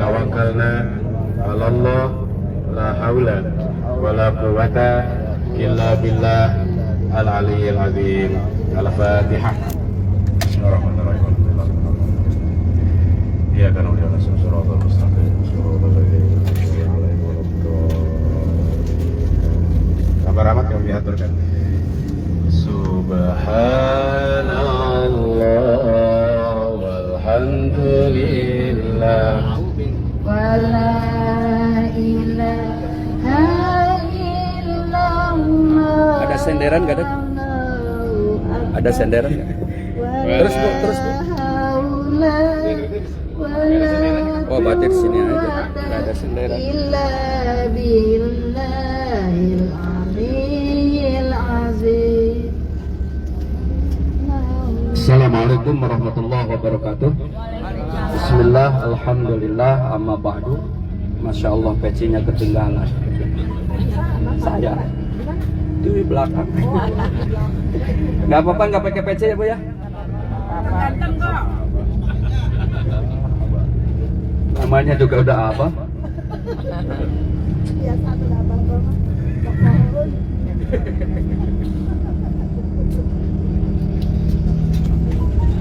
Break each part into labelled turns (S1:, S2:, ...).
S1: tawakkalna 'ala Allah la haula wala quwwata illa billah al-aliyyil azim. Al-Fatihah. Bismillahirrahmanirrahim. Ya kan udah langsung suratul mustaqim suratul ladzina alaihim waladhdallin. Kabar amat yang diaturkan. Subhanallah walhamdulillah
S2: wala ilaha illallah.
S3: Ada senderan gak ada? Ada senderan gak? Terus bu. Oh berarti di sini aja, nggak ada senderan. Assalamualaikum warahmatullahi wabarakatuh. Bismillah, alhamdulillah, amma ba'du. Masya Allah pecinya ketinggalan. Saya di belakang. Nggak apa-apa, nggak pakai peci ya bu ya.
S2: Ganteng kok.
S3: Namanya juga udah apa?
S2: Biasa tuh abang kok.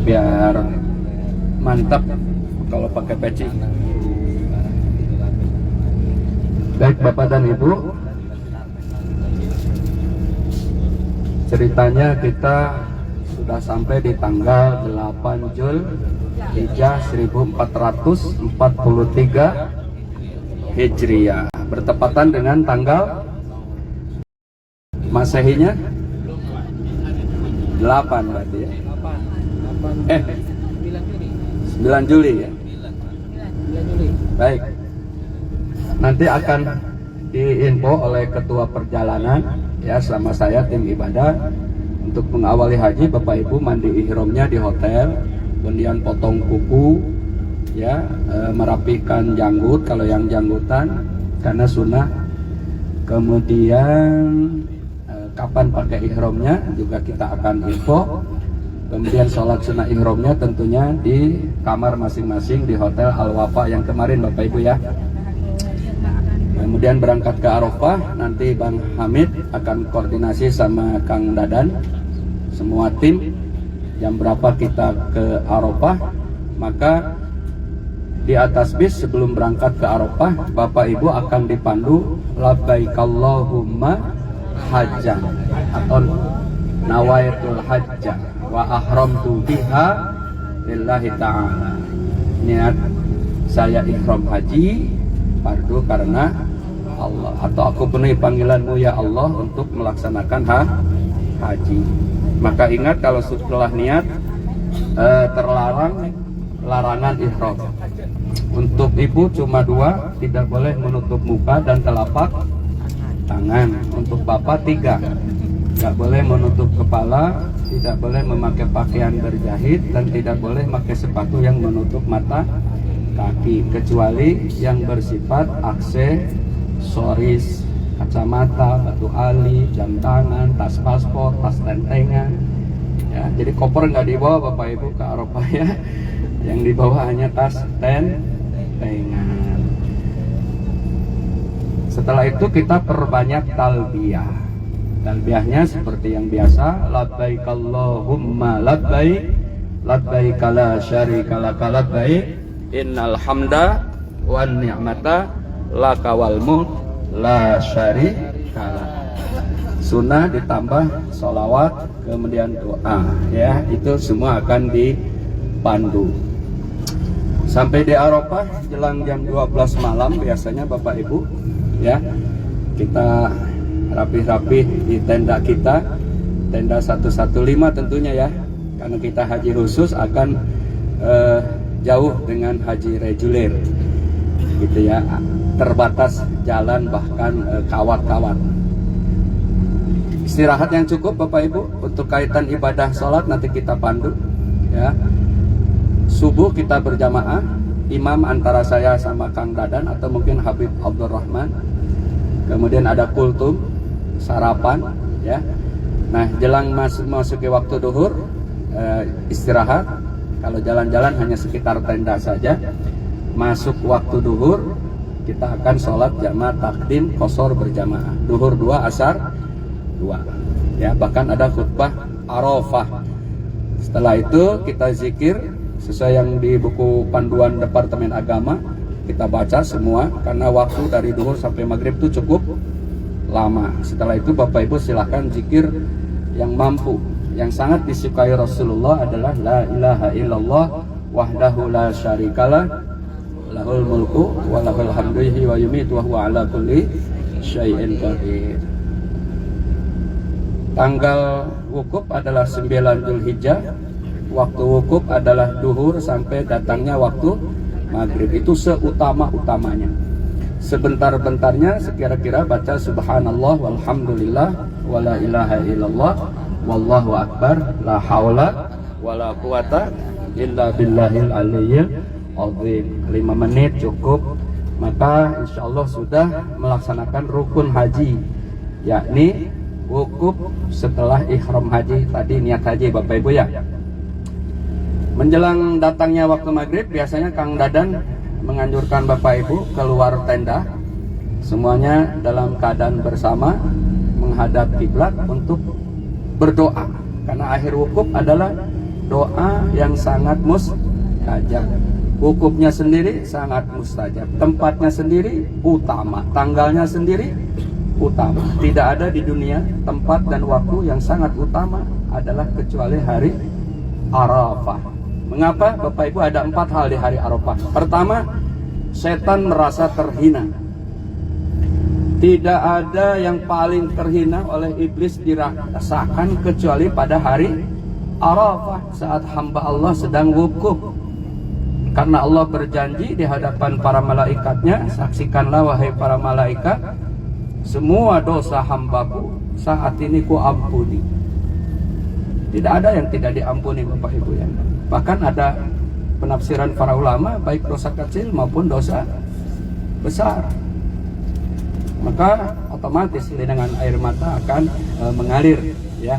S3: Biar mantap kalau pakai peci. Baik Bapak dan Ibu, ceritanya kita sudah sampai di tanggal 8 Jul Hijjah 1443 Hijriah, bertepatan dengan tanggal Masehinya 8 berarti ya. 9 Juli ya. Baik. Nanti akan diinfo oleh ketua perjalanan ya, sama saya tim ibadah untuk mengawali haji. Bapak Ibu mandi ihramnya di hotel, kemudian potong kuku ya, merapikan janggut kalau yang janggutan karena sunnah. Kemudian kapan pakai ihramnya juga kita akan info. Kemudian sholat sunnah ihramnya tentunya di kamar masing-masing di hotel Al Wafa yang kemarin Bapak Ibu ya. Kemudian berangkat ke Arafah, nanti Bang Hamid akan koordinasi sama Kang Dadan, semua tim jam berapa kita ke Arafah. Maka di atas bis sebelum berangkat ke Arafah, Bapak Ibu akan dipandu labbaik Allahumma hajjan atau nawaitul hajjah wa ahramtu biha lillahi ta'ala. Niat saya ihram haji fardu karena Allah, atau aku penuhi panggilanmu ya Allah untuk melaksanakan haji. Maka ingat kalau setelah niat terlarang larangan ihram. Untuk ibu cuma 2, tidak boleh menutup muka dan telapak tangan. Untuk bapak 3, nggak boleh menutup kepala, tidak boleh memakai pakaian berjahit, dan tidak boleh memakai sepatu yang menutup mata kaki, kecuali yang bersifat aksesoris, kacamata, batu ali, jam tangan, tas paspor, tas tentengan ya. Jadi koper nggak dibawa Bapak Ibu ke Arafah ya, yang dibawa hanya tas tentengan. Setelah itu kita perbanyak talbiyah. Talbiyahnya seperti yang biasa, labbaik Allahumma labbaik, labbaik la syarika laka labbaik, innal hamda wan ni'mata laka wal mulk la syarika lak. Sunnah ditambah sholawat, kemudian doa ya, itu semua akan dipandu. Sampai di Arafah jelang jam 12 malam biasanya Bapak Ibu ya, kita rapi-rapi di tenda kita, tenda 115 tentunya ya, karena kita haji khusus akan jauh dengan haji reguler gitu ya, terbatas jalan bahkan kawat-kawat. Istirahat yang cukup Bapak Ibu. Untuk kaitan ibadah sholat nanti kita pandu ya. Subuh kita berjamaah, imam antara saya sama Kang Dadan atau mungkin Habib Abdurrahman. Kemudian ada kultum, sarapan ya. Nah jelang masuki waktu duhur istirahat. Kalau jalan-jalan hanya sekitar tenda saja. masuk waktu duhur, kita akan sholat jamaah takdim qashar berjamaah. Duhur 2, asar 2. Ya, bahkan ada khutbah Arafah. Setelah itu kita zikir sesuai yang di buku panduan Departemen Agama, kita baca semua karena waktu dari duhur sampai maghrib itu cukup lama. Setelah itu Bapak Ibu silahkan zikir yang mampu. Yang sangat disukai Rasulullah adalah la ilaha illallah wahdahu la syarikalah lahul mulku wa lahul hamdu wa yumitu wa huwa ala kulli syai'in qadir. Tanggal wukuf adalah 9 Dzulhijjah. Waktu wukuf adalah duhur sampai datangnya waktu maghrib. Itu seutama-utamanya. Sebentar-bentarnya sekira-kira baca subhanallah walhamdulillah wala ilaha illallah wallahu akbar la haula wala quwata illa billahil aliyyil azim. 5 menit cukup. Maka insyaallah sudah melaksanakan rukun haji, yakni wukuf setelah ihram haji. Tadi niat haji Bapak Ibu ya. Menjelang datangnya waktu maghrib, biasanya Kang Dadan menganjurkan Bapak Ibu keluar tenda, semuanya dalam keadaan bersama menghadap kiblat untuk berdoa. Karena akhir wukuf adalah doa yang sangat mustajab. Wukufnya sendiri sangat mustajab, tempatnya sendiri utama, tanggalnya sendiri utama. Tidak ada di dunia tempat dan waktu yang sangat utama adalah kecuali hari Arafah. Mengapa Bapak Ibu? Ada 4 hal di hari Arafah. Pertama, setan merasa terhina. Tidak ada yang paling terhina oleh iblis dirasakan kecuali pada hari Arafah, saat hamba Allah sedang wukuf. Karena Allah berjanji di hadapan para malaikatnya, saksikanlah wahai para malaikat, semua dosa hambaku saat ini ku ampuni. Tidak ada yang tidak diampuni Bapak Ibu ya. Bahkan ada penafsiran para ulama, baik dosa kecil maupun dosa besar. Maka otomatis dengan air mata akan mengalir ya.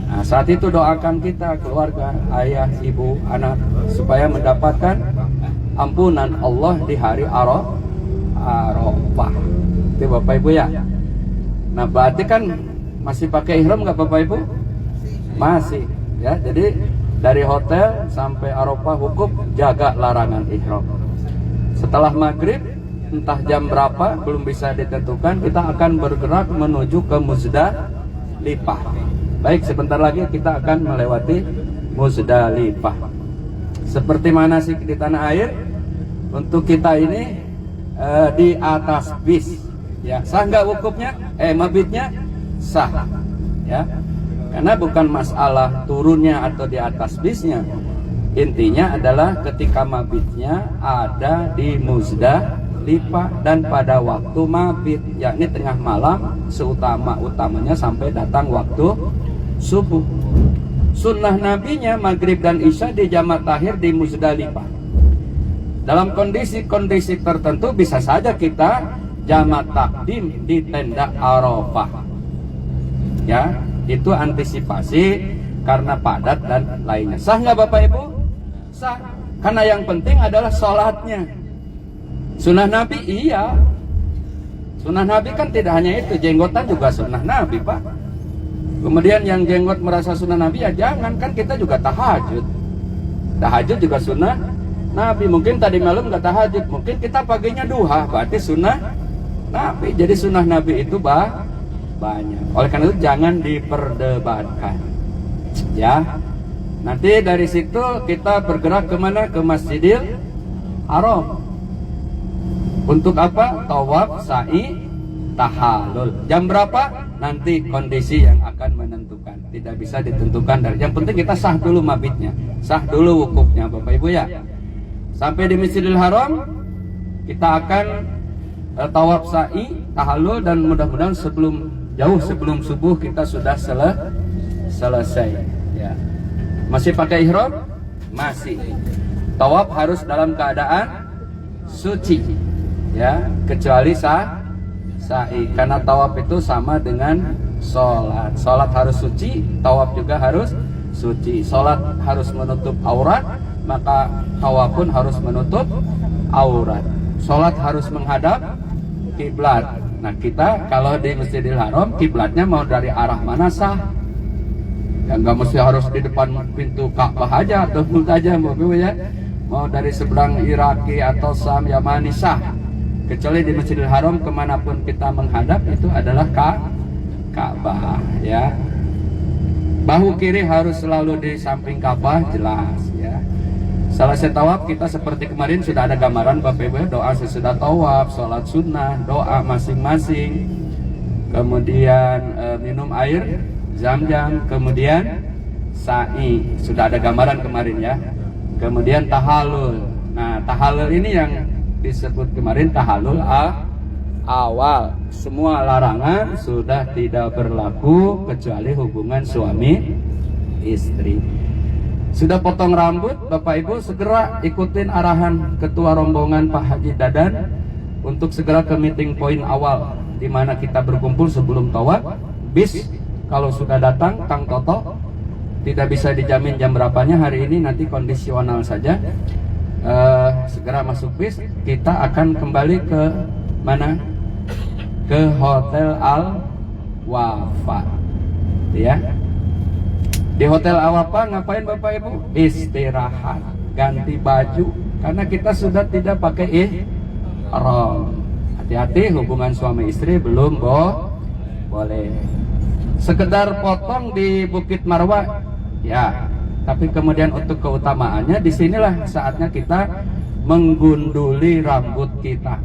S3: Nah, saat itu doakan kita, keluarga, ayah, ibu, anak, supaya mendapatkan ampunan Allah di hari Arafah. Itu Bapak Ibu ya. Nah, berarti kan masih pakai ihram nggak Bapak Ibu? Masih ya. Jadi dari hotel sampai Arafah wukuf jaga larangan ihram. Setelah maghrib entah jam berapa belum bisa ditentukan, kita akan bergerak menuju ke Muzdalifah. Baik, sebentar lagi kita akan melewati Muzdalifah. Seperti mana sih di tanah air? Untuk kita ini di atas bis ya. Sah nggak wukufnya? Mabitnya sah ya. Karena bukan masalah turunnya atau di atas bisnya. Intinya adalah ketika mabitnya ada di Muzdalifah dan pada waktu mabit, yakni tengah malam, seutama-utamanya sampai datang waktu subuh. Sunnah nabinya maghrib dan isya di jamak takhir di Muzdalifah. Dalam kondisi-kondisi tertentu bisa saja kita jamak takdim di tenda Arafah ya. Itu antisipasi karena padat dan lainnya. Sah nggak Bapak Ibu? Sah. Karena yang penting adalah sholatnya. Sunnah Nabi iya. Sunnah Nabi kan tidak hanya itu, jenggotan juga sunnah Nabi Pak. Kemudian yang jenggot merasa sunnah Nabi ya jangan, kan kita juga tahajud. Tahajud juga sunnah Nabi. Mungkin tadi malam nggak tahajud, mungkin kita paginya duha, berarti sunnah Nabi. Jadi sunnah Nabi itu banyak. Oleh karena itu jangan diperdebatkan ya. Nanti dari situ kita bergerak kemana? Ke Masjidil Haram. Untuk apa? Tawaf, sa'i, tahallul. Jam berapa? Nanti kondisi yang akan menentukan. Tidak bisa ditentukan dari. Yang penting kita sah dulu mabitnya, sah dulu wukufnya Bapak Ibu ya. Sampai di Masjidil Haram kita akan tawaf, sa'i, tahallul, dan mudah-mudahan jauh sebelum subuh kita sudah selesai ya. Masih pakai ihram? Masih. Tawaf harus dalam keadaan suci ya, kecuali sa'i, karena tawaf itu sama dengan sholat. Sholat harus suci, tawaf juga harus suci. Sholat harus menutup aurat, maka tawaf pun harus menutup aurat. Sholat harus menghadap kiblat. Nah kita kalau di Masjidil Haram kiblatnya mau dari arah mana sah? Ya nggak mesti harus di depan pintu Ka'bah aja atau aja Bapak ya. Mau dari seberang Iraki atau Sam Yamani sah. Kecuali di Masjidil Haram kemanapun kita menghadap itu adalah Ka'bah ya. Bahu kiri harus selalu di samping Ka'bah jelas ya. Selesai tawaf kita seperti kemarin sudah ada gambaran Bapak Ibu doa sesudah tawaf, sholat sunnah, doa masing-masing. Kemudian minum air zam-zam, kemudian sa'i sudah ada gambaran kemarin ya. Kemudian tahalul. Nah tahalul ini yang disebut kemarin tahalul awal. Semua larangan sudah tidak berlaku kecuali hubungan suami istri. Sudah potong rambut Bapak Ibu segera ikutin arahan ketua rombongan Pak Haji Dadan untuk segera ke meeting point awal di mana kita berkumpul sebelum tawaf. Bis kalau sudah datang Kang Toto tidak bisa dijamin jam berapanya hari ini, nanti kondisional saja. Segera masuk bis, kita akan kembali ke mana? Ke Hotel Al Wafa ya. Di Hotel Al Wafa ngapain Bapak Ibu? Istirahat, ganti baju karena kita sudah tidak pakai ihram. Hati-hati hubungan suami istri belum boleh. Sekedar potong di Bukit Marwah ya, tapi kemudian untuk keutamaannya disinilah saatnya kita menggunduli rambut kita.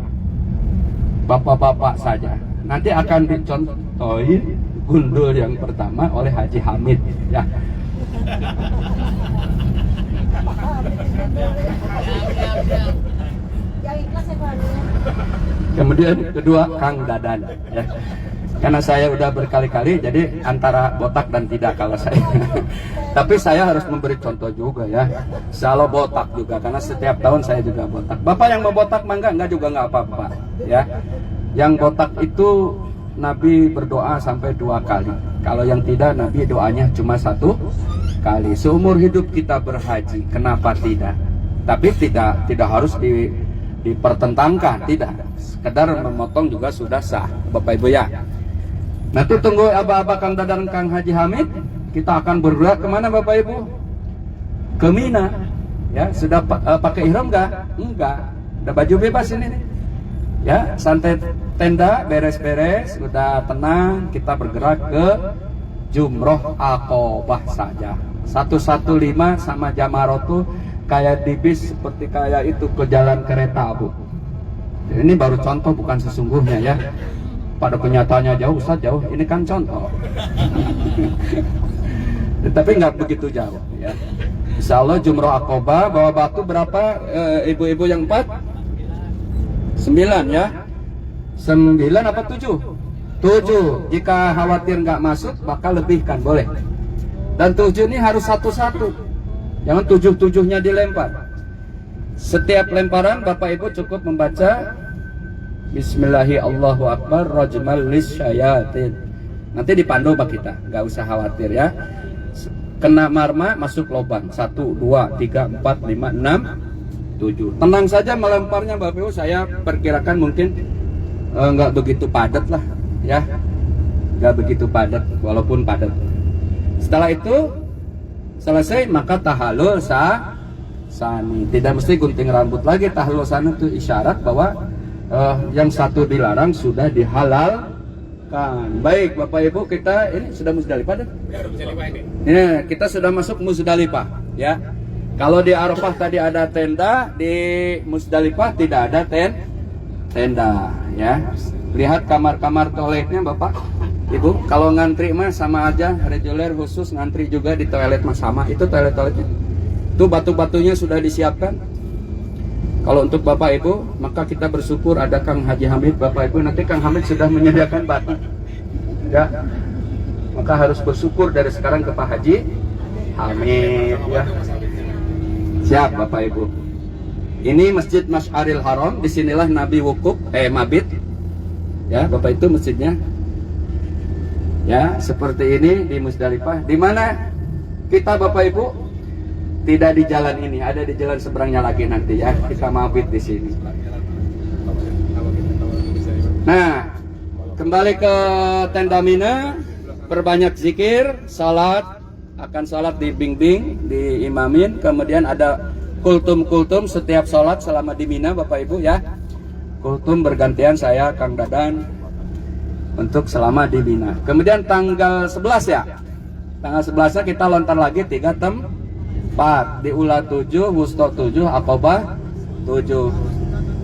S3: Bapak-bapak saja. Nanti akan dicontohin gundul yang pertama oleh Haji Hamid ya. Kemudian kedua Kang Dadan ya. Karena saya udah berkali-kali jadi antara botak dan tidak kalau saya. Tapi saya harus memberi contoh juga ya. Selalu botak juga karena setiap tahun saya juga botak. Bapak yang mau botak mangga enggak juga enggak apa-apa ya. Yang botak itu Nabi berdoa sampai 2 kali. Kalau yang tidak Nabi doanya cuma 1 kali. Seumur hidup kita berhaji, kenapa tidak? Tapi tidak harus dipertentangkan, tidak. Sekedar memotong juga sudah sah, Bapak Ibu ya. Nanti tunggu aba-aba Kang Dadan Kang Haji Hamid, kita akan bergerak kemana Bapak Ibu? Ke Mina. Ya, sudah pakai ihram enggak? Enggak. Udah baju bebas ini nih. Ya, santai tenda, beres-beres, udah tenang, kita bergerak ke Jumroh Aqobah saja. 115 sama Jamarot tuh kayak di bis seperti kayak itu ke jalan kereta Bu. Ini baru contoh bukan sesungguhnya ya. Pada kenyataannya jauh Ustaz, jauh. Ini kan contoh. Tapi nggak begitu jauh ya. Insya Allah Jumroh Aqobah bawa batu berapa ibu-ibu yang 4? 9 ya. 9 apa 7? 7. Jika khawatir nggak masuk maka lebihkan boleh. Dan 7 ini harus satu-satu. Jangan 7-7-nya dilempar. Setiap lemparan Bapak Ibu cukup membaca Bismillahirrahmanirrahim rajmal lisyayatin. Nanti dipandu Pak kita, nggak usah khawatir ya. Kena marma masuk lubang 1, 2, 3, 4, 5, 6, 7. Tenang saja melemparnya Bapak Ibu. Saya perkirakan mungkin nggak begitu padat lah ya, nggak begitu padat walaupun padat. Setelah itu selesai maka tahalul sani. Tidak mesti gunting rambut lagi. Tahalul sani itu isyarat bahwa yang satu dilarang sudah dihalalkan. Baik Bapak Ibu, kita ini sudah Musdalifah deh. Ya, kita sudah masuk Musdalifah ya. Kalau di Arafah tadi ada tenda, di Musdalifah tidak ada tenda ya. Lihat kamar-kamar toiletnya Bapak Ibu. Kalau ngantri mah sama aja, reguler khusus ngantri juga di toilet mah sama. Itu toiletnya. Itu batu-batunya sudah disiapkan. Kalau untuk Bapak Ibu, maka kita bersyukur ada Kang Haji Hamid. Bapak Ibu, nanti Kang Hamid sudah menyediakan batu ya. Maka harus bersyukur dari sekarang ke Pak Haji Hamid ya. Siap Bapak Ibu. Ini Masjid Masy'aril Haram. Disinilah Nabi wukuf, mabit ya Bapak, itu masjidnya ya. Seperti ini di Musdalifah. Di mana kita Bapak Ibu Tidak di jalan ini, ada di jalan seberangnya lagi nanti ya. Kita mabit di sini. Nah, kembali ke tenda Mina, perbanyak zikir, salat, akan salat dibimbing, diimamin, kemudian ada kultum-kultum setiap salat selama di Mina, Bapak Ibu ya. Kultum bergantian saya, Kang Dadan, untuk selama di Mina. Kemudian tanggal 11 ya. Tanggal 11-nya kita lontar lagi 3 tempat, di Ula 7, Wusto 7, Aqobah 7.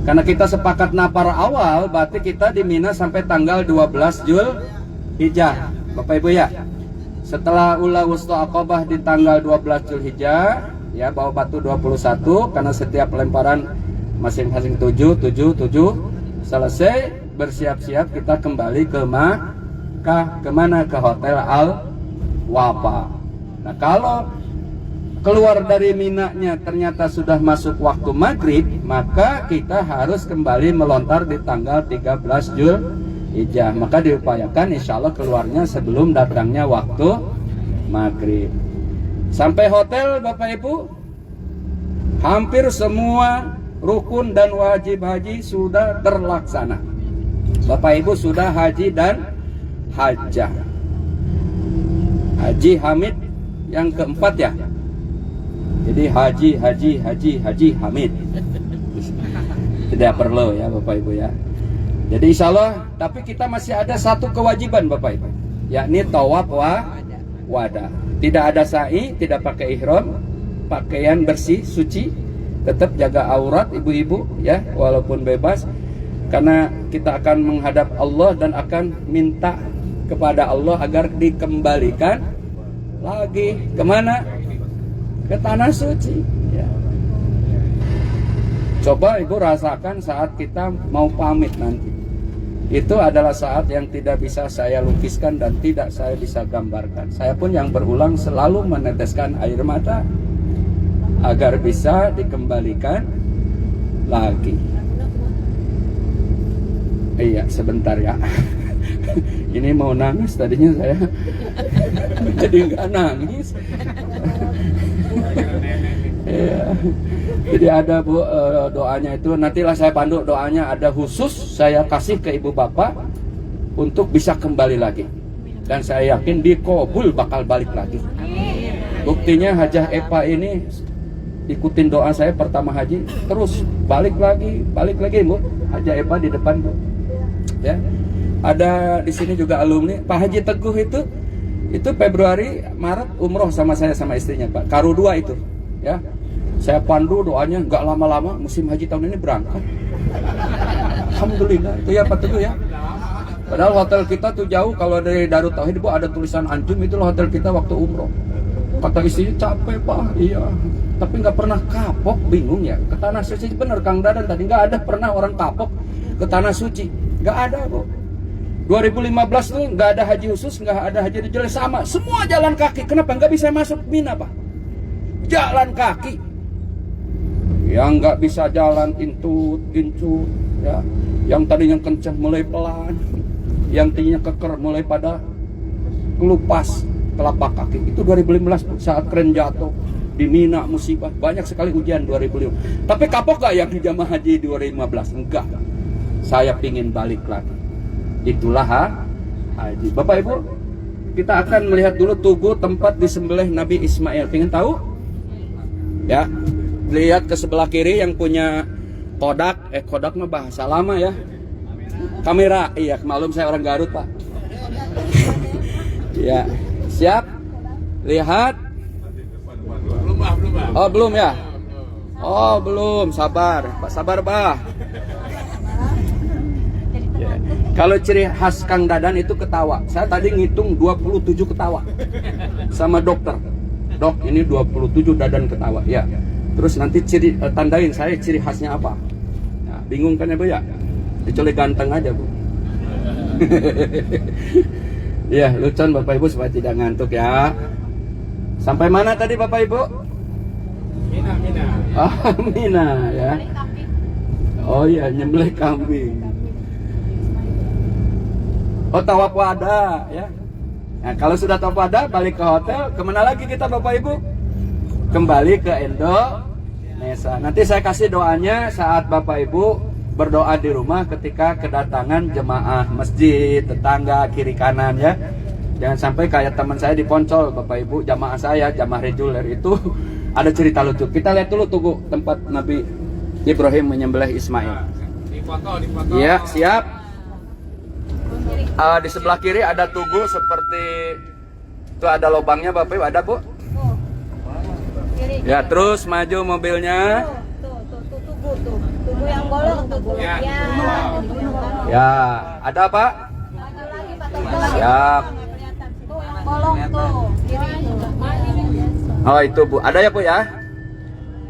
S3: Karena kita sepakat napar awal, berarti kita di Mina sampai tanggal 12 Zulhijjah, Bapak Ibu ya. Setelah Ula Wusto Aqobah di tanggal 12 Zulhijjah, ya bawa batu 21, karena setiap lemparan masing-masing 7, selesai, bersiap-siap kita kembali ke Makkah. Kemana? Ke Hotel Al-Wafa. Nah, kalau keluar dari Minanya ternyata sudah masuk waktu maghrib, maka kita harus kembali melontar di tanggal 13 Zulhijjah. Maka diupayakan insya Allah keluarnya sebelum datangnya waktu maghrib. Sampai hotel Bapak Ibu, hampir semua rukun dan wajib haji sudah terlaksana. Bapak Ibu sudah haji dan hajjah. Haji Hamid yang keempat ya. Jadi haji Hamid. Tidak perlu ya Bapak Ibu ya. Jadi insya Allah, tapi kita masih ada satu kewajiban Bapak Ibu, yakni tawaf wada. Tidak ada sa'i, tidak pakai ihram, pakaian bersih, suci, tetap jaga aurat ibu-ibu ya, walaupun bebas. Karena kita akan menghadap Allah dan akan minta kepada Allah agar dikembalikan lagi kemana? Ke tanah suci ya. Coba ibu rasakan saat kita mau pamit nanti. Itu adalah saat yang tidak bisa saya lukiskan dan tidak saya bisa gambarkan. Saya pun yang berulang selalu meneteskan air mata agar bisa dikembalikan lagi. Iya, sebentar ya. Ini mau nangis tadinya saya. Jadi nggak nangis. Iya. Jadi ada Bu, doanya itu nantilah saya pandu doanya, ada khusus saya kasih ke ibu bapak untuk bisa kembali lagi. Dan saya yakin dikabul bakal balik lagi. Buktinya Hajah Epa ini ikutin doa saya pertama haji, terus balik lagi Bu. Hajah Epa di depan Bu. Ya. Ada di sini juga alumni Pak Haji Teguh itu Februari Maret umroh sama saya sama istrinya Pak. Karu 2 itu ya. Saya pandu doanya, nggak lama-lama musim haji tahun ini berangkat. Alhamdulillah itu ya Pak Teguh ya. Padahal hotel kita tuh jauh, kalau dari Darut Tauhid Bu ada tulisan Anjum, itulah hotel kita waktu umroh. Kata istrinya capek Pak, iya. Tapi nggak pernah kapok, bingung ya. Ke tanah suci bener Kang Dadan tadi, nggak ada pernah orang kapok ke tanah suci, nggak ada Bu. 2015 tuh nggak ada haji khusus, nggak ada haji rejel, sama, semua jalan kaki. Kenapa nggak bisa masuk Mina Pak? Jalan kaki. Yang nggak bisa jalan intut ya, yang tadinya kencang mulai pelan, yang tadinya keker mulai pada kelupas telapak kaki. Itu 2015 saat keren jatuh di Mina, musibah banyak sekali ujian 2015. Tapi kapok gak yang jamaah haji 2015? Enggak. Saya pingin balik lagi. Itulah haji. Bapak Ibu, kita akan melihat dulu tugu tempat disembelih Nabi Ismail. Pengen tahu? Ya. Lihat ke sebelah kiri yang punya Kodak, Kodak mah bahasa lama ya. Kamera, iya, maklum saya orang Garut Pak. Ya, siap? Lihat. Oh belum ya? Oh belum, sabar, Pak, sabar Pak. Ya. Kalau ciri khas Kang Dadan itu ketawa. Saya tadi ngitung 27 ketawa sama dokter. Dok, ini 27 Dadan ketawa. Ya. Terus nanti tandain saya ciri khasnya apa. Nah, bingung kan ya Bu ya? Kecuali ganteng aja Bu. Ya, lucon Bapak Ibu supaya tidak ngantuk ya. Sampai mana tadi Bapak Ibu? Mina. Oh, Mina ya. Oh iya, nyembelih kambing. Oh, tawaf wada ya. Nah, kalau sudah tawaf wada balik ke hotel, kemana lagi kita Bapak Ibu? kembali ke Indonesia. Nanti saya kasih doanya saat Bapak Ibu berdoa di rumah ketika kedatangan jemaah masjid, tetangga kiri kanan ya. Jangan sampai kayak teman saya di Poncol, Bapak Ibu, jamaah saya, jamaah reguler itu ada cerita lucu. Kita lihat dulu tuh tempat Nabi Ibrahim menyembelih Ismail.
S1: Di foto.
S3: Iya, siap. Di sebelah kiri ada tugu seperti itu, ada lubangnya Bapak Ibu, ada Bu?
S2: Kiri.
S3: Ya, terus maju mobilnya.
S2: Tubuh yang bolong tubuh.
S1: Ya.
S3: Ya, ada Pak?
S2: Maju lagi Pak Toto.
S3: Siap.
S2: Tuh yang bolong tuh. Kiri tuh.
S3: Oh itu Bu, ada ya Bu ya?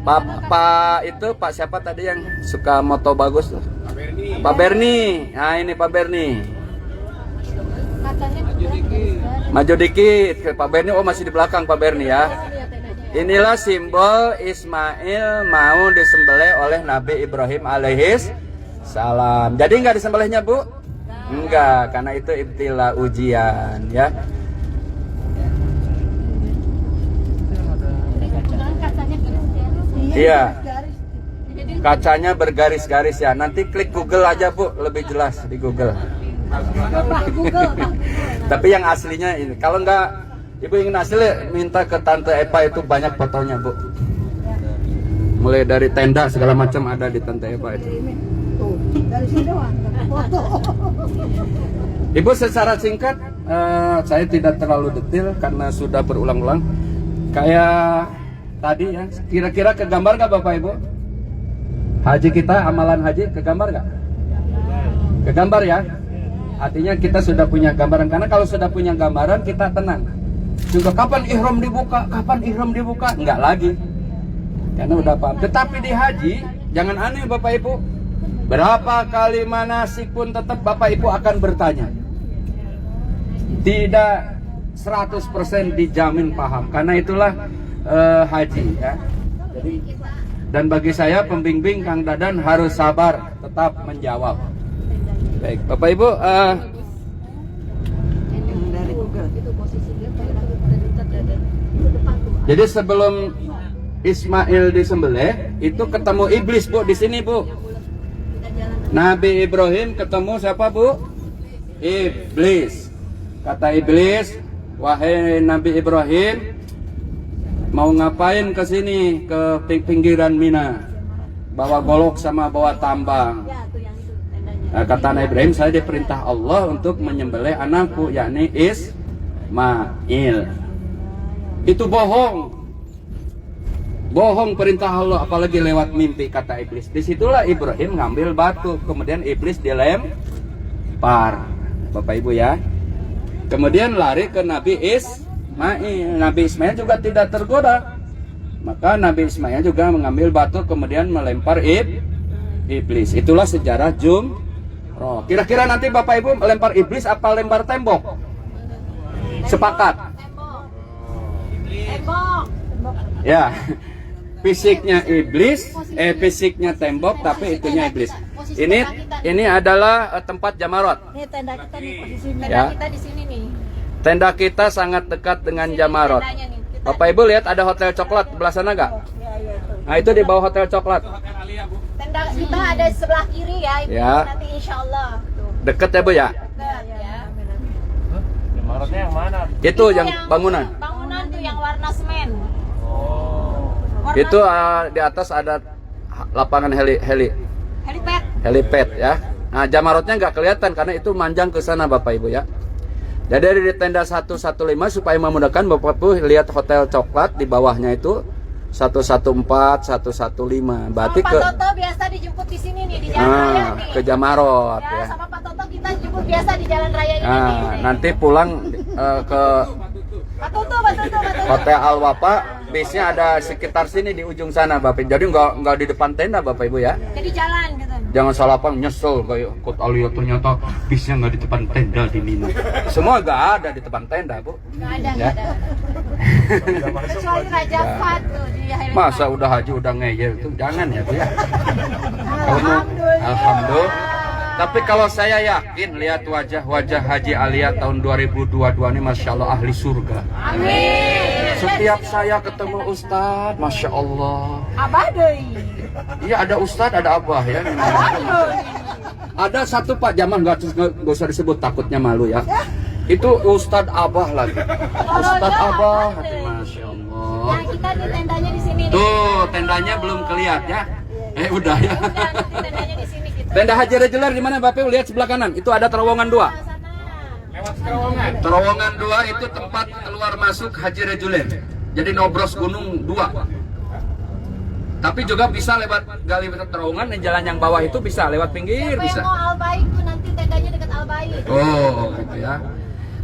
S3: Pak itu Pak siapa tadi yang suka moto bagus tuh? Pak Berni. Nah ini Pak Berni.
S2: Katanya
S3: Maju dikit ke Pak Berni. Oh masih di belakang Pak Berni ya. Inilah simbol Ismail mau disembelih oleh Nabi Ibrahim alaihis salam. Jadi nggak disembelihnya Bu? Enggak, karena itu ibtila ujian ya. Iya. Kacanya bergaris-garis ya. Nanti klik Google aja Bu, lebih jelas di Google. Tapi yang aslinya ini. Kalau enggak Ibu ingin asli, minta ke Tante Eva, itu banyak fotonya Bu. Mulai dari tenda segala macam ada di Tante Eva itu. Ibu secara singkat, saya tidak terlalu detail karena sudah berulang-ulang. Kayak tadi ya, kira-kira kegambar nggak Bapak Ibu? Haji kita, amalan haji, kegambar nggak? Kegambar ya? Artinya kita sudah punya gambaran. Karena kalau sudah punya gambaran, kita tenang. Juga kapan ihram dibuka? Kapan ihram dibuka? Enggak lagi. Karena udah paham. Tetapi di haji, jangan aneh Bapak Ibu. Berapa kali manasik pun tetap Bapak Ibu akan bertanya. Tidak 100% dijamin paham. Karena itulah haji ya. Jadi, dan bagi saya pembimbing Kang Dadan harus sabar tetap menjawab. Baik, Bapak Ibu, jadi sebelum Ismail disembelih itu ketemu iblis Bu di sini Bu. Nabi Ibrahim ketemu siapa Bu? Iblis. Kata iblis, wahai Nabi Ibrahim, mau ngapain ke sini, ke pinggiran Mina? Bawa golok sama bawa tambang. Nah, kata Nabi Ibrahim, saya diperintah Allah untuk menyembelih anakku, yakni Ismail. Itu bohong. Bohong perintah Allah, apalagi lewat mimpi, kata iblis. Disitulah Ibrahim ngambil batu, kemudian iblis dilempar. Bapak Ibu ya. Kemudian lari ke Nabi Ismail. Nabi Ismail juga tidak tergoda. Maka Nabi Ismail juga mengambil batu, kemudian melempar iblis. Itulah sejarah Jumroh. Kira-kira nanti Bapak Ibu melempar iblis apa lempar tembok? Sepakat?
S2: Tembok.
S3: Ya. Fisiknya iblis, fisiknya tembok, tapi itunya iblis. Ini adalah tempat Jamarot.
S2: Ini tenda kita nih, posisi tenda
S3: Ya.
S2: kita di sini nih.
S3: Tenda kita sangat dekat dengan Jamarot.
S2: Tendanya nih.
S3: Bapak Ibu lihat ada hotel coklat belah sana nggak?
S2: Iya itu.
S3: Nah itu di bawah hotel coklat.
S2: Tenda kita ada di sebelah kiri ya, Ibu.
S3: Ya.
S2: Nanti insya Allah.
S3: Deket ya Bu ya?
S2: Dekat ya.
S1: Jamarotnya yang mana?
S3: Itu yang bangunan.
S2: Bangunan tuh yang warna semen. Warna
S3: Itu di atas ada lapangan
S2: helipad.
S3: helipad ya. Nah Jamarotnya nggak kelihatan karena itu manjang ke sana Bapak Ibu ya. Jadi dari tenda 115 supaya memudahkan Bapak Ibu lihat hotel coklat di bawahnya itu 114, 115. Berarti
S2: Sama
S3: ke
S2: Pak Toto biasa dijemput di sini nih di Jalan Raya nih.
S3: ke Jamarot
S2: Ya,
S3: ya.
S2: sama Pak Toto kita jemput biasa di Jalan Raya ini nih.
S3: Nah, nanti pulang ke
S2: Pak Toto, Pak Toto, Pak Toto.
S3: Hotel Al Wafa, bisnya ada sekitar sini di ujung sana Bapak. Jadi nggak di depan tenda Bapak Ibu ya.
S2: Jadi jalan gitu.
S3: Jangan salah paham, nyesel kayak Kot Alia ternyata bisnya nggak di depan tenda di Mina. Semua nggak ada di depan tenda Bu.
S2: Nggak ada,
S3: Ya.
S2: nggak ada. Kecuali Raja Fat tuh di helipad.
S3: Masa udah haji udah ngeyel tuh, jangan ya Bu ya. Kalau mau,
S2: Alhamdulillah.
S3: alhamdulillah. Tapi kalau saya yakin lihat wajah-wajah Haji Alia tahun 2022 ini Masya Allah ahli surga.
S2: Amin.
S3: Setiap saya ketemu Ustadz, Masya Allah.
S2: Abah deui.
S3: Iya, ada Ustadz, ada Abah ya. Ada satu Pak, zaman nggak usah disebut, takutnya malu ya. Itu Ustadz Abah lagi. Ustadz Abah, Masya Allah.
S2: Nah, kita di tendanya di sini.
S3: Tuh, tendanya belum kelihatan ya. Udah ya.
S2: Tendanya di sini kita.
S3: Tenda Haji Reguler di mana Bapak? Lihat sebelah kanan. Itu ada terowongan 2. Terowongan 2 itu tempat keluar masuk Haji Reguler. Jadi nobros gunung 2. Tapi juga bisa lewat gali terowongan dan jalan yang bawah itu bisa lewat pinggir
S2: Siapa
S3: bisa.
S2: yang mau Albaik tuh nanti tendanya dekat Albaik.
S3: Oh, gitu ya.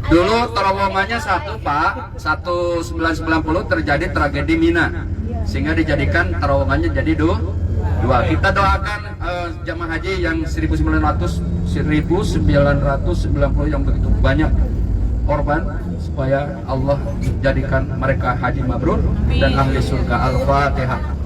S3: Dulu terowongannya satu Pak, 1990 terjadi tragedi Mina, sehingga dijadikan terowongannya jadi 2. Kita doakan jamaah haji yang 1990 yang begitu banyak korban, supaya Allah jadikan mereka haji mabrur dan ahli surga. Al-Fatihah.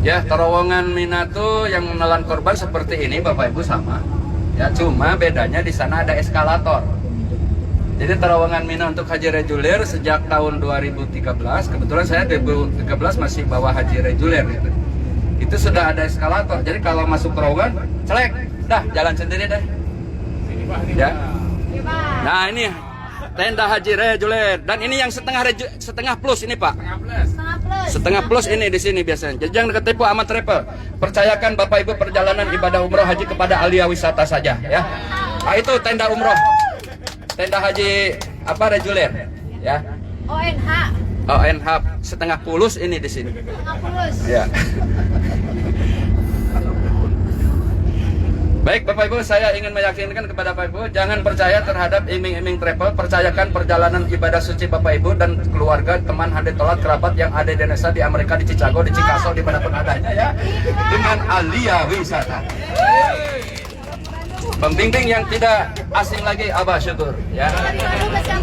S3: Ya, terowongan Mina tuh yang menelan korban seperti ini Bapak Ibu sama. Ya, cuma bedanya di sana ada eskalator. Jadi terowongan Mina untuk Haji Reguler sejak tahun 2013, kebetulan saya 2013 masih bawa Haji Reguler gitu. Itu sudah ada eskalator. Jadi kalau masuk terowongan, celek, dah jalan sendiri deh. Ya. Nah, ini tenda Haji Reguler dan ini yang setengah plus ini Pak. Setengah plus ini di sini biasanya. Jadi jangan ketipu sama travel. Percayakan Bapak Ibu perjalanan ibadah umroh haji kepada Alia Wisata saja ya. Nah, itu tenda umroh. Tenda Haji Reguler ya. ONH setengah plus ini di sini.
S2: Setengah plus.
S3: Ya. Baik Bapak Ibu, saya ingin meyakinkan kepada Bapak Ibu, jangan percaya terhadap iming-iming travel, percayakan perjalanan ibadah suci Bapak Ibu dan keluarga, teman, haditolat, kerabat yang ada di Indonesia, di Amerika, di Chicago, di Chicago, dimanapun adanya ya, dengan Alia Wisata. Pembimbing yang tidak asing lagi, Abah Syukur ya.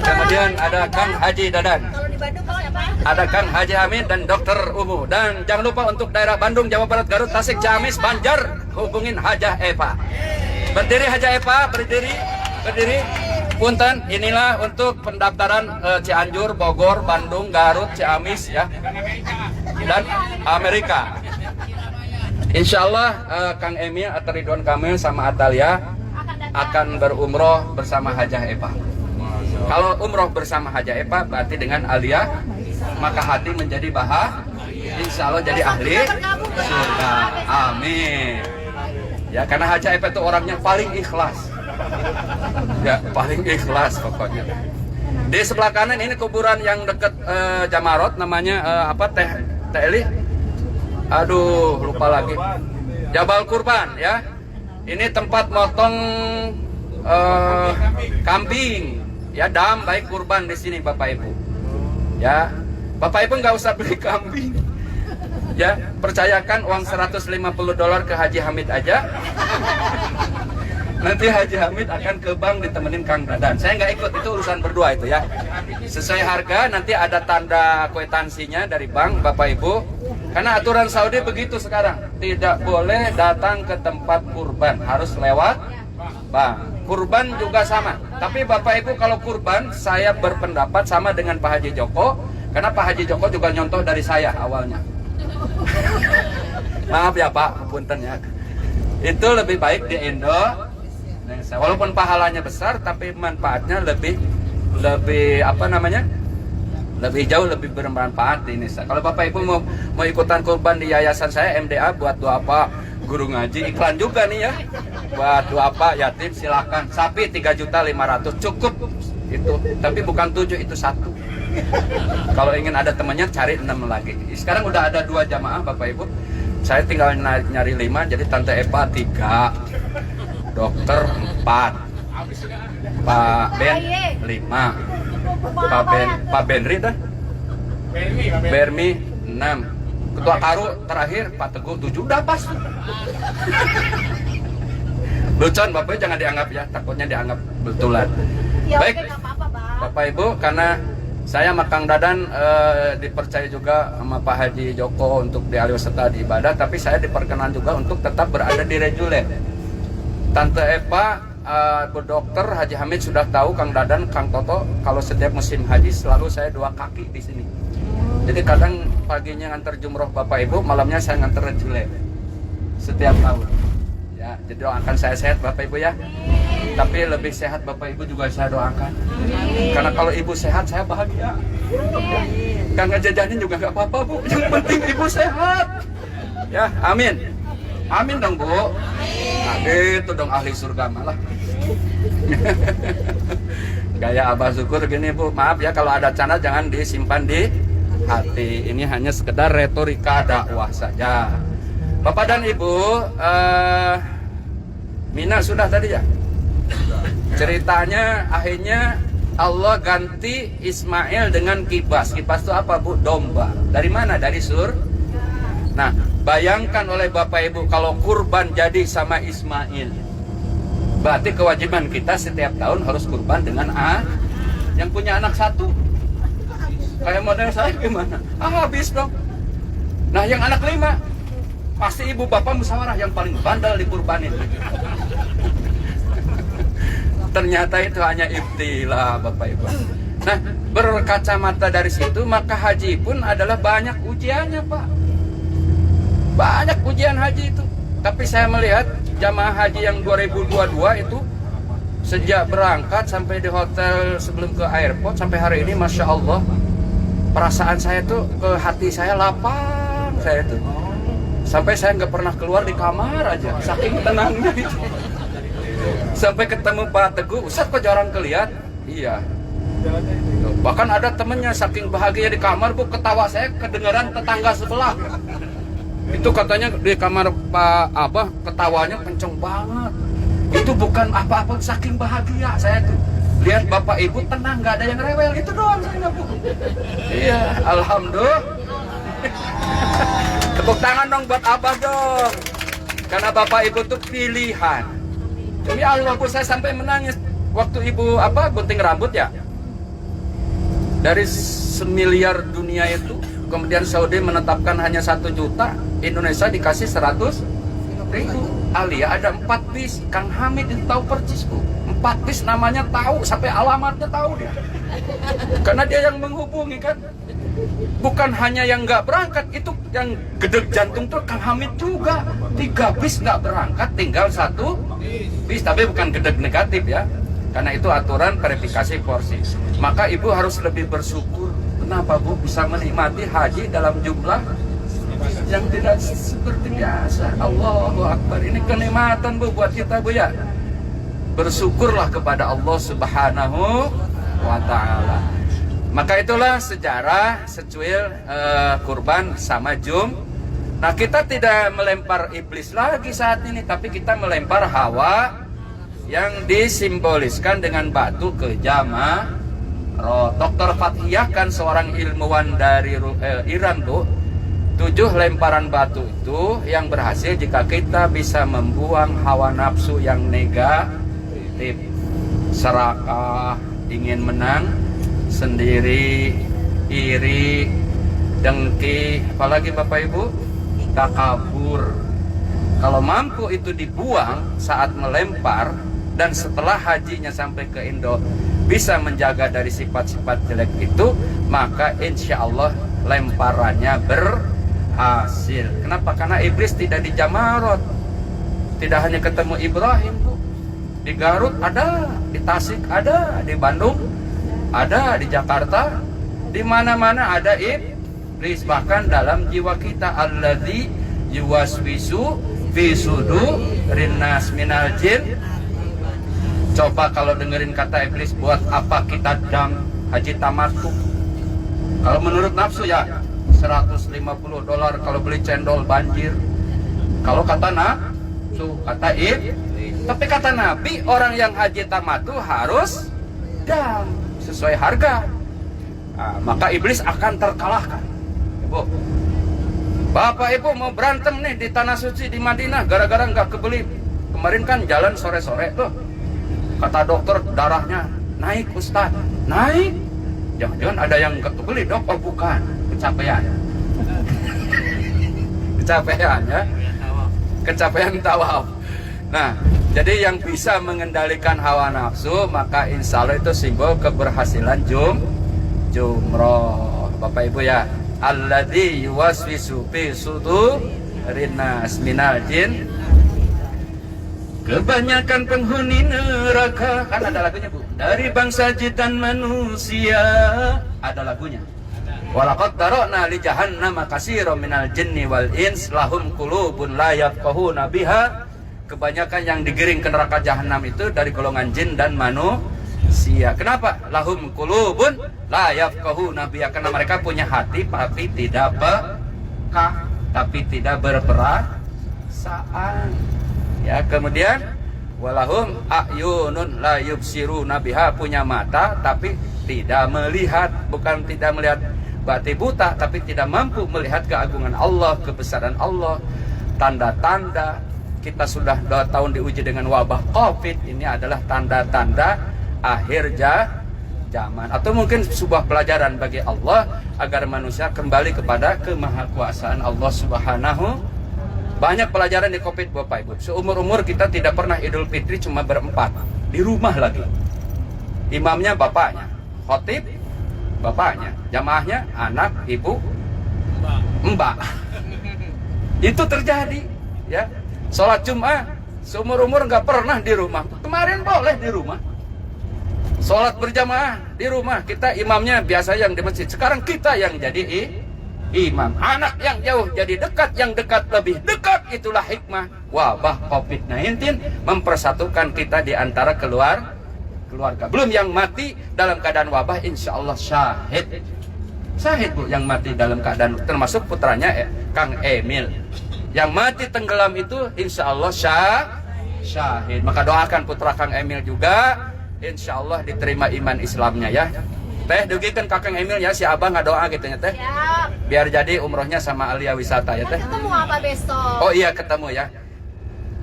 S3: Kemudian ada Kang Haji Dadan, ada Kang Haji Hamid dan Dokter Umu. Dan jangan lupa untuk daerah Bandung, Jawa Barat, Garut, Tasik, Ciamis, Banjar, hubungin Hajah Eva. Berdiri Hajah Eva, berdiri. Punten, inilah untuk pendaftaran Cianjur, Bogor, Bandung, Garut, Ciamis ya. Dan Amerika. Insya Allah Kang Emil atau Ridwan Kamil sama Atalia akan berumroh bersama Hajah Eva. Kalau umroh bersama Hajah Eva berarti dengan Alia, maka hati menjadi insya Allah jadi ahli surga. Amin. Ya, karena Hajah Eva itu orangnya paling ikhlas. Ya, paling ikhlas pokoknya. Di sebelah kanan ini kuburan yang dekat Jamarot, namanya Teh Eli. Aduh, lupa lagi. Jabal Kurban ya. Ini tempat motong kambing. Ya, dam baik kurban di sini Bapak Ibu. Ya, Bapak Ibu nggak usah beli kambing. Ya, percayakan uang $150 ke Haji Hamid aja. Nanti Haji Hamid akan ke bank ditemenin Kang Dadan. Saya nggak ikut, itu urusan berdua itu ya. Sesuai harga, nanti ada tanda kwitansinya dari bank Bapak Ibu. Karena aturan Saudi begitu sekarang, tidak boleh datang ke tempat kurban, harus lewat bank. Kurban juga sama. Tapi Bapak Ibu kalau kurban, saya berpendapat sama dengan Pak Haji Joko, karena Pak Haji Joko juga nyontoh dari saya awalnya. Maaf ya Pak, punten ya. Itu lebih baik di Indo. Walaupun pahalanya besar, tapi manfaatnya lebih lebih jauh, lebih bermanfaat di Indonesia. Kalau Bapak Ibu mau ikutan kurban di yayasan saya MDA buat doa apa, guru ngaji, iklan juga nih ya. Buat doa apa yatim silahkan. Sapi 3.500.000 cukup itu. Tapi bukan 7, itu 1. Kalau ingin ada temannya cari 6 lagi. Sekarang udah ada 2 jamaah Bapak Ibu. Saya tinggal nyari 5, jadi Tante Eva 3, Dokter 4, Pak Ben 5, Pak Benri dah, Bermi 6, Ketua Karu terakhir Pak Teguh 7, udah pas. Lucon Bapak jangan dianggap ya, takutnya dianggap betulan.
S2: Ya
S3: Baik.
S2: oke, nggak apa-apa, Bang.
S3: Bapak Ibu, karena saya sama Kang Dadan dipercaya juga sama Pak Haji Joko untuk dialih serta di ibadah, tapi saya diperkenan juga untuk tetap berada di reguler. Tante Eva, Bu Dokter Haji Hamid sudah tahu Kang Dadan, Kang Toto, kalau setiap musim haji selalu saya 2 kaki di sini. Jadi kadang paginya nganter jumroh Bapak Ibu, malamnya saya nganter reguler setiap tahun. Ya, jadi doakan saya sehat Bapak Ibu ya. Tapi lebih sehat Bapak Ibu juga saya doakan. Karena kalau Ibu sehat saya bahagia. Gak ngejajanin juga gak apa-apa Bu. Yang penting Ibu sehat. Ya, amin. Amin dong Bu. Nah, gitu dong ahli surga malah. Gaya Abah Syukur gini Bu. Maaf ya kalau ada canda jangan disimpan di hati. Ini hanya sekedar retorika dakwah saja. Bapak dan Ibu, Mina sudah tadi ya? Ceritanya akhirnya Allah ganti Ismail dengan kibas. Kibas itu apa Bu? Domba. Dari mana? Dari Nah, bayangkan oleh Bapak Ibu kalau kurban jadi sama Ismail. Berarti kewajiban kita setiap tahun harus kurban dengan yang punya anak 1. Kayak model saya gimana? Habis dong. Nah, yang anak 5 pasti ibu bapak musyawarah yang paling bandel dikurbanin. Ternyata itu hanya ibtilah Bapak Ibu. Nah, berkacamata dari situ maka haji pun adalah banyak ujiannya Pak. Banyak ujian haji itu. Tapi saya melihat jamaah haji yang 2022 itu sejak berangkat sampai di hotel sebelum ke airport sampai hari ini Masya Allah, perasaan saya tuh ke hati saya lapang saya tuh. Sampai saya nggak pernah keluar di kamar aja, saking tenangnya itu. Sampai ketemu Pak Teguh, Ustaz kok jarang kelihat? Iya. Bahkan ada temennya saking bahagia di kamar Bu, ketawa saya kedengaran tetangga sebelah. Itu katanya di kamar Pak Abah ketawanya kenceng banget. Itu bukan apa-apa, saking bahagia saya tuh. Lihat Bapak Ibu tenang, nggak ada yang rewel, itu doang saya Bu. Iya, alhamdulillah. Tepuk tangan dong buat Abah dong. Karena Bapak Ibu tuh pilihan. Demi Allah Bu, saya sampai menangis waktu Ibu gunting rambut ya. Dari 1 miliar dunia itu, kemudian Saudi menetapkan hanya 1 juta, Indonesia dikasih 100.000. Alia ada 4 bis, Kang Hamid itu tahu persis Bu. 4 bis namanya tahu, sampai alamatnya tahu dia. Karena dia yang menghubungi kan. Bukan hanya yang nggak berangkat, itu yang gedeg jantung tuh Kang Hamid juga. 3 bis nggak berangkat, tinggal 1 bis, tapi bukan gedeg negatif ya. Karena itu aturan verifikasi porsi. Maka Ibu harus lebih bersyukur. Kenapa Bu bisa menikmati haji dalam jumlah yang tidak seperti biasa. Allahu Akbar. Ini kenikmatan Bu buat kita Bu ya. Bersyukurlah kepada Allah Subhanahu wa Ta'ala. Maka itulah sejarah secuil kurban sama jum. Nah, kita tidak melempar iblis lagi saat ini, tapi kita melempar Hawa yang disimboliskan dengan batu ke Jama'ah. Dr. Fathiyah kan seorang ilmuwan dari Iran Bu. 7 lemparan batu itu yang berhasil jika kita bisa membuang hawa nafsu yang negatif, serakah, ingin menang sendiri, iri, dengki, apalagi Bapak Ibu, takabur. Kalau mampu itu dibuang saat melempar dan setelah hajinya sampai ke Indo bisa menjaga dari sifat-sifat jelek itu, maka insya Allah lemparannya berhasil. Kenapa? Karena iblis tidak di Jamarot. Tidak hanya ketemu Ibrahim Bu. Di Garut ada, di Tasik ada, di Bandung ada, di Jakarta, di mana-mana ada iblis. Bahkan dalam jiwa kita, alladzi yuwaswisu fi sudurin nas minal jin. Coba kalau dengerin kata iblis, buat apa kita dang haji tamattu? Kalau menurut nafsu ya $150 kalau beli cendol banjir. Kalau kata nafsu, kata iblis. Tapi kata Nabi, orang yang haji tamattu harus dam sesuai harga. Nah, maka iblis akan terkalahkan. Ibu, Bapak Ibu mau berantem nih di tanah suci di Madinah gara-gara nggak kebeli. Kemarin kan jalan sore-sore tuh, kata dokter darahnya naik Ustaz, naik. Jangan-jangan ada yang beli dok, oh bukan, kecapean. Kecapean ya, kecapean tawaf. Nah, jadi yang bisa mengendalikan hawa nafsu, maka insya Allah itu simbol keberhasilan jumroh. Bapak Ibu ya, alladzi yuwaswisu fi sudurin nas minal jin. Kebanyakan penghuni neraka, kan ada lagunya Bu, dari bangsa jin dan manusia, ada lagunya. Walaqad dara'na li jahannama katsiran minal jinni wal ins lahum qulubun la yafqahuna biha. Kebanyakan yang digiring ke neraka jahanam itu dari golongan jin dan manusia. Kenapa? Lahum qulubun la yafqahuna biha, karena mereka punya hati tapi tidak peka, tapi tidak berperasaan. Ya, kemudian walahum a'yunun la yubsiruna biha, punya mata tapi tidak melihat, bukan tidak melihat berarti buta, tapi tidak mampu melihat keagungan Allah, kebesaran Allah, tanda-tanda. Kita sudah 2 tahun diuji dengan wabah Covid, ini adalah tanda-tanda akhir zaman, atau mungkin sebuah pelajaran bagi Allah agar manusia kembali kepada kemahakuasaan Allah Subhanahu. Banyak pelajaran di Covid Bapak Ibu. Seumur-umur kita tidak pernah Idul Fitri cuma berempat, di rumah lagi. Imamnya bapaknya, khotib bapaknya, jamaahnya anak, ibu, mbak. Itu terjadi ya. Sholat Jumat seumur-umur nggak pernah di rumah. Kemarin boleh di rumah. Sholat berjamaah di rumah. Kita imamnya biasa yang di masjid. Sekarang kita yang jadi imam. Anak yang jauh jadi dekat, yang dekat lebih dekat. Itulah hikmah wabah COVID-19 mempersatukan kita di antara keluarga. Belum yang mati dalam keadaan wabah, insya Allah syahid. Syahid Bu yang mati dalam keadaan, termasuk putranya Kang Emil. Yang mati tenggelam itu insya Allah syahid. Maka doakan putra Kang Emil juga, insya Allah diterima iman Islamnya ya. Teh dugikan Kakang Emil ya, si abang nggak doa gitu ya Teh. Siap. Biar jadi umrohnya sama Alia Wisata ya Teh.
S2: Ketemu apa besok?
S3: Oh iya ketemu ya.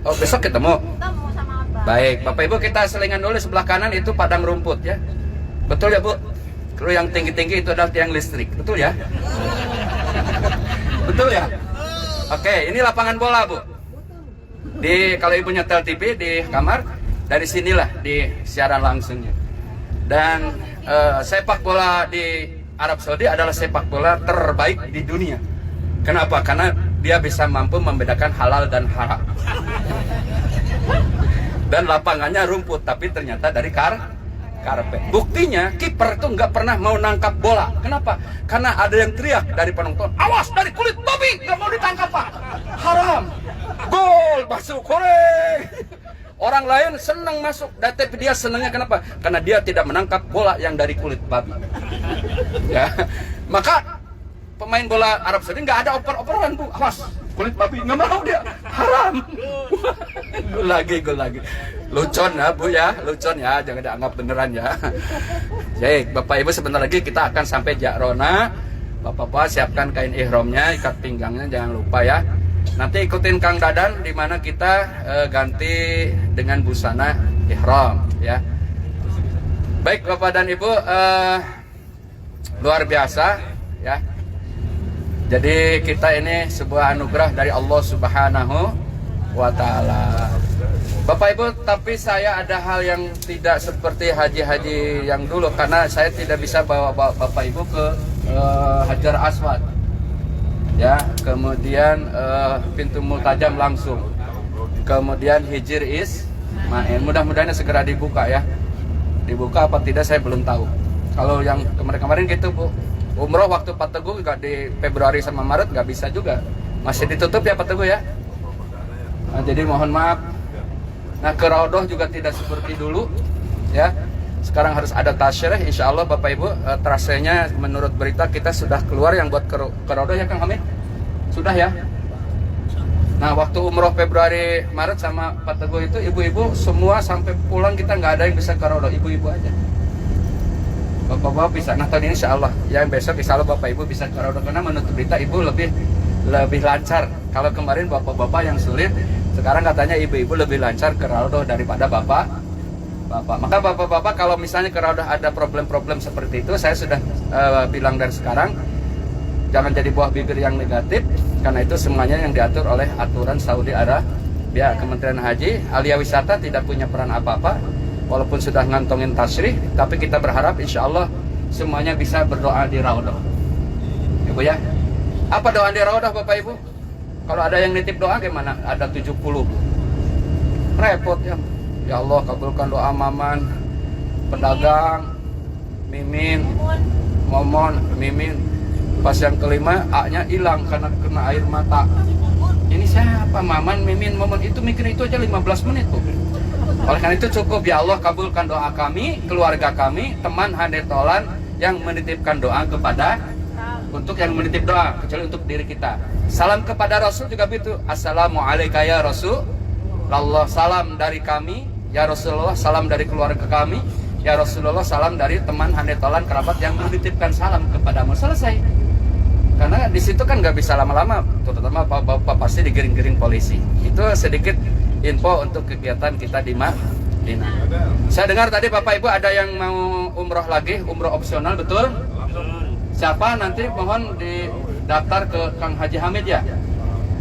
S3: Oh besok ketemu.
S2: Ketemu sama abang.
S3: Baik Bapak Ibu, kita selingan dulu, sebelah kanan itu padang rumput ya. Betul ya Bu? Kalau yang tinggi-tinggi itu adalah tiang listrik, betul ya? Betul ya? Oke, ini lapangan bola Bu. Kalau Ibu nyetel TV di kamar, dari sinilah di siaran langsungnya. Dan sepak bola di Arab Saudi adalah sepak bola terbaik di dunia. Kenapa? Karena dia bisa mampu membedakan halal dan haram. Dan lapangannya rumput, tapi ternyata dari karpet. Buktinya kiper itu nggak pernah mau nangkap bola. Kenapa? Karena ada yang teriak dari penonton, awas dari kulit babi, nggak mau ditangkap Pak, haram. Gol masuk, koreng. Orang lain senang masuk, tapi dia senangnya kenapa? Karena dia tidak menangkap bola yang dari kulit babi. Ya, maka pemain bola Arab Saudi nggak ada oper-operan Bu, awas kulit babi, nggak mau dia, haram. Gol lagi. Lucon ya Bu ya, lucon ya, jangan dianggap beneran ya. Baik, Bapak Ibu sebentar lagi kita akan sampai Ja'rona. Bapak-bapak siapkan kain ihramnya, ikat pinggangnya jangan lupa ya. Nanti ikutin Kang Dadan di mana kita ganti dengan busana ihram ya. Baik Bapak dan Ibu, luar biasa ya. Jadi kita ini sebuah anugerah dari Allah Subhanahu wa Ta'ala. Bapak Ibu, tapi saya ada hal yang tidak seperti haji-haji yang dulu, karena saya tidak bisa bawa Bapak Ibu ke Hajar Aswad ya, kemudian pintu multajam langsung, kemudian Hijr Ismail. Mudah-mudahan segera dibuka ya. Dibuka apa tidak saya belum tahu. Kalau yang kemarin-kemarin gitu Bu, umroh waktu Pak Teguh nggak di Februari sama Maret nggak bisa juga, masih ditutup ya Pak Teguh ya. Nah, jadi mohon maaf. Nah, ke Raudhah juga tidak seperti dulu ya. Sekarang harus ada tasyrik. Insya Allah Bapak Ibu, trasenya menurut berita kita sudah keluar yang buat ke Raudhah ya Kang Hamid? Sudah ya. Nah, waktu umroh Februari Maret sama Pak Teguh itu ibu-ibu semua sampai pulang kita nggak ada yang bisa ke Raudhah, ibu-ibu aja. Bapak-bapak bisa. Nah, tahun ini insya Allah yang besok insya Allah Bapak Ibu bisa ke Raudhah, karena menurut berita ibu lebih lancar. Kalau kemarin bapak-bapak yang sulit, sekarang katanya ibu-ibu lebih lancar ke Raudhah daripada Bapak. Maka bapak-bapak kalau misalnya kalau ada problem-problem seperti itu, saya sudah bilang dari sekarang, jangan jadi buah bibir yang negatif, karena itu semuanya yang diatur oleh aturan Saudi Arabia. Kementerian Haji, Alia Wisata tidak punya peran apa-apa, walaupun sudah ngantongin tasyrih, tapi kita berharap insya Allah semuanya bisa berdoa di Raudhah. Ibu ya, apa doa di Raudhah Bapak Ibu? Kalau ada yang nitip doa gimana? Ada 70. Repot ya. Ya Allah kabulkan doa Maman, pedagang, Mimin, Momon, Mimin. Pas yang kelima A-nya hilang karena kena air mata. Ini siapa? Maman, Mimin, Momon. Itu mikir itu aja 15 menit tuh. Oleh karena itu cukup, ya Allah kabulkan doa kami, keluarga kami, teman handetolan yang menitipkan doa kepada, untuk yang menitip doa, kecuali untuk diri kita. Salam kepada Rasul juga begitu. Assalamualaikum ya Rasulullah, salam dari kami ya Rasulullah, salam dari keluarga kami ya Rasulullah, salam dari teman handetolan kerabat yang menitipkan salam kepadamu. Selesai. Karena di situ kan nggak bisa lama-lama, terutama bapak-bapak pasti digiring-giring polisi. Itu sedikit info untuk kegiatan kita di Madinah. Saya dengar tadi Bapak Ibu ada yang mau umroh lagi, umroh opsional, betul? Siapa nanti mohon didaftar ke Kang Haji Hamid ya.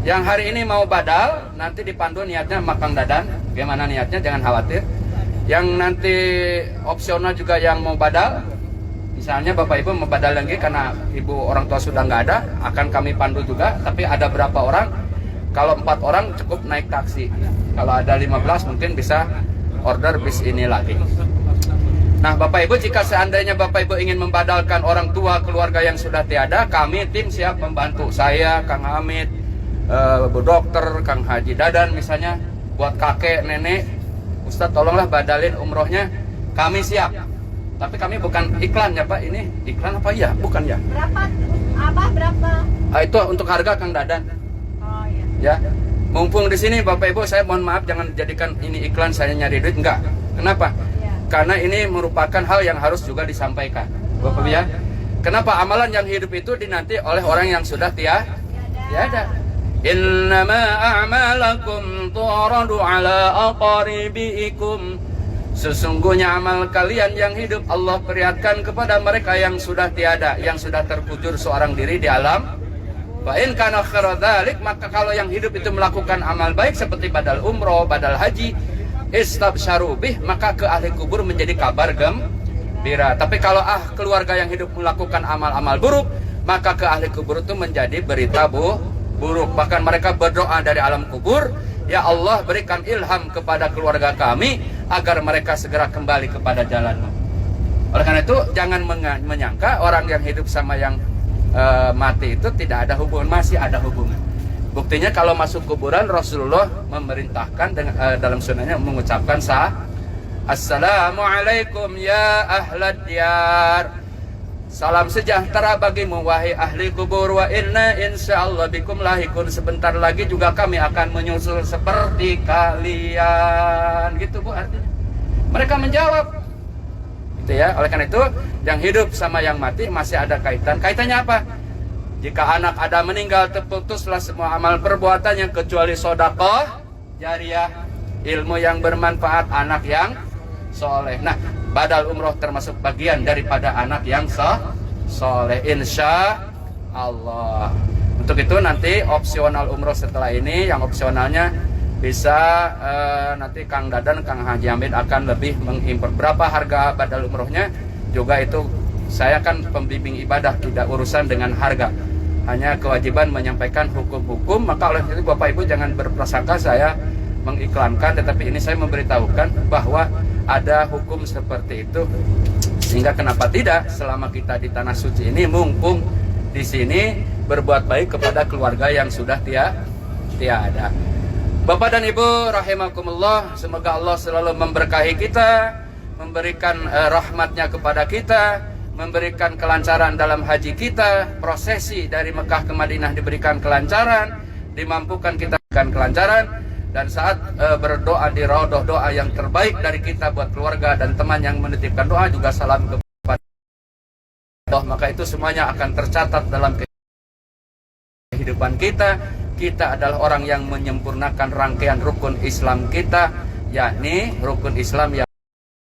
S3: Yang hari ini mau badal, nanti dipandu niatnya sama Kang Dadan. Bagaimana niatnya, jangan khawatir. Yang nanti opsional juga yang mau badal, misalnya Bapak Ibu mau badal lagi karena ibu orang tua sudah nggak ada, akan kami pandu juga. Tapi ada berapa orang? Kalau 4 orang cukup naik taksi. Kalau ada 15 mungkin bisa order bis ini lagi. Nah Bapak Ibu, jika seandainya Bapak Ibu ingin membadalkan orang tua keluarga yang sudah tiada, kami tim siap membantu. Saya, Kang Hamid, Bu Dokter, Kang Haji Dadan misalnya, buat kakek, nenek, Ustadz tolonglah badalin umrohnya, kami siap. Tapi kami bukan iklan ya Pak, ini iklan apa ya? Bukan ya?
S2: Berapa? Abah berapa?
S3: Itu untuk harga Kang Dadan.
S2: Oh iya.
S3: Ya, mumpung di sini Bapak Ibu, saya mohon maaf jangan jadikan ini iklan saya nyari duit, enggak. Kenapa?
S2: Ya.
S3: Karena ini merupakan hal yang harus juga disampaikan, Bapak Ibu ya. Kenapa amalan yang hidup itu dinanti oleh orang yang sudah tiada. Innama a'malakum turadu ala aqaribikum. Sesungguhnya amal kalian yang hidup Allah perlihatkan kepada mereka yang sudah tiada, yang sudah terkubur seorang diri di alam. Fa in kana khairu dzalik, maka kalau yang hidup itu melakukan amal baik seperti badal umroh, badal haji, istabsyaru bih, maka ke ahli kubur menjadi kabar gembira. Tapi kalau keluarga yang hidup melakukan amal-amal buruk, maka ke ahli kubur itu menjadi berita buruk. Bahkan mereka berdoa dari alam kubur, ya Allah berikan ilham kepada keluarga kami agar mereka segera kembali kepada jalan-Mu. Oleh karena itu jangan menyangka orang yang hidup sama yang mati itu tidak ada hubungan, masih ada hubungan. Buktinya kalau masuk kuburan Rasulullah memerintahkan dalam sunnahnya mengucapkan Assalamualaikum ya ahlad diyar. Salam sejahtera bagimu wahai ahli kubur, wa inna insyaallah bikum lahikun. Sebentar lagi juga kami akan menyusul seperti kalian. Gitu Bu artinya. Mereka menjawab. Gitu ya. Oleh karena itu yang hidup sama yang mati masih ada kaitan. Kaitannya apa? Jika anak ada meninggal, terputuslah semua amal perbuatannya kecuali sedekah jariyah, ilmu yang bermanfaat, anak yang soleh. Nah, badal umroh termasuk bagian daripada anak yang soleh, insya Allah. Untuk itu nanti opsional umroh setelah ini, yang opsionalnya bisa nanti Kang Dadan, Kang Haji Hamid akan lebih mengimpor. Berapa harga badal umrohnya juga itu saya kan pembimbing ibadah, tidak urusan dengan harga, hanya kewajiban menyampaikan hukum-hukum. Maka oleh itu Bapak Ibu jangan berprasangka saya mengiklankan, tetapi ini saya memberitahukan bahwa ada hukum seperti itu. Sehingga kenapa tidak, selama kita di tanah suci ini, mumpung di sini berbuat baik kepada keluarga yang sudah tiada. Bapak dan Ibu rahimakumullah, semoga Allah selalu memberkahi kita, memberikan rahmatnya kepada kita, memberikan kelancaran dalam haji kita, prosesi dari Mekah ke Madinah diberikan kelancaran, dimampukan kita dengan kelancaran. Dan saat berdoa di Raudhah, doa yang terbaik dari kita buat keluarga dan teman yang menitipkan doa juga salam kepada Allah. Maka itu semuanya akan tercatat dalam kehidupan kita. Kita adalah orang yang menyempurnakan rangkaian rukun Islam kita, yakni rukun Islam yang